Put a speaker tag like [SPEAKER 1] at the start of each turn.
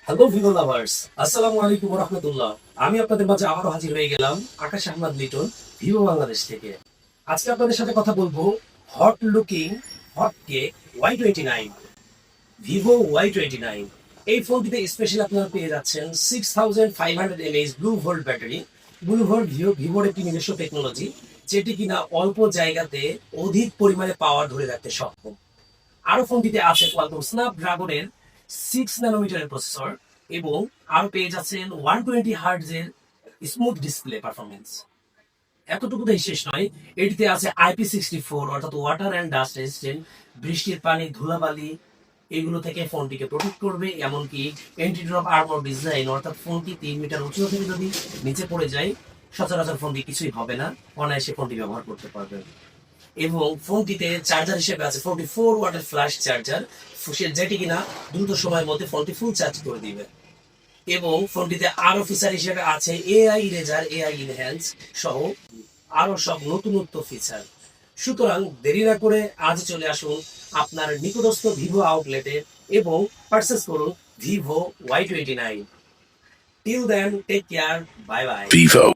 [SPEAKER 1] Hello Vivo lovers, আসসালামু আলাইকুম রহমতুল্লাহ। আমি আপনাদের মাঝে আবারও হাজির হয়ে গেলাম আকাশ আহমদ লিটন, ভিভো বাংলাদেশ থেকে। আজকে আপনাদের সাথে কথা বলবো hot looking hot cake Y29, Vivo Y29। এই ফোনটিতে স্পেশালি আপনারা পেয়ে যাচ্ছেন 6500 mAh blue volt battery. Blue volt ভিভোর একটি নিজস্ব টেকনোলজি, যেটি কিনা অল্প জায়গাতে অধিক পরিমাণে পাওয়ার ধরে রাখতে সক্ষম। আরো ফোনটিতে আছে কোয়ালকম স্ন্যাপড্রাগনের 6 ন্যানোমিটারের প্রসেসর, এবং আরো পেয়ে যাচ্ছেন 120 হার্টজের স্মুথ ডিসপ্লে পারফরমেন্স। এতটুকুতেই শেষ নয়, এটিতে আছে IP64 অর্থাৎ ওয়াটার অ্যান্ড ডাস্ট রেজিস্ট্যান্ট। বৃষ্টির পানি, ধুলাবালি এগুলো থেকে ফোনটিকে প্রোটেক্ট করবে। এমনকি এন্টি ড্রপ আর্মর ডিজাইন, অর্থাৎ ফোনটি 3 মিটার উঁচু থেকে যদি নিচে পড়ে যায়, সচরাচর ফোনটি কিছুই হবে না, অনায়াসে ফোনটি ব্যবহার করতে পারবেন। এবং ফোনটিতে চার্জার হিসেবে আছে 44 ওয়াটের ফ্ল্যাশ চার্জার, যেটি কিনা দ্রুত সময়ের মধ্যে ফোনটি ফুল চার্জ করে দিবে। এবং ফোনটিতে আরো ফিচার হিসেবে আছে এআই ইরেজার, এআই ইনহ্যান্স সহ আরো সব নতুনত্ব ফিচার। সুতরাং দেরি না করে আজ চলে আসুন আপনার নিকটস্থ ভিভো আউটলেটে এবং পারচেস করুন Vivo Y29। Till then, take care, bye bye.
[SPEAKER 2] Vivo.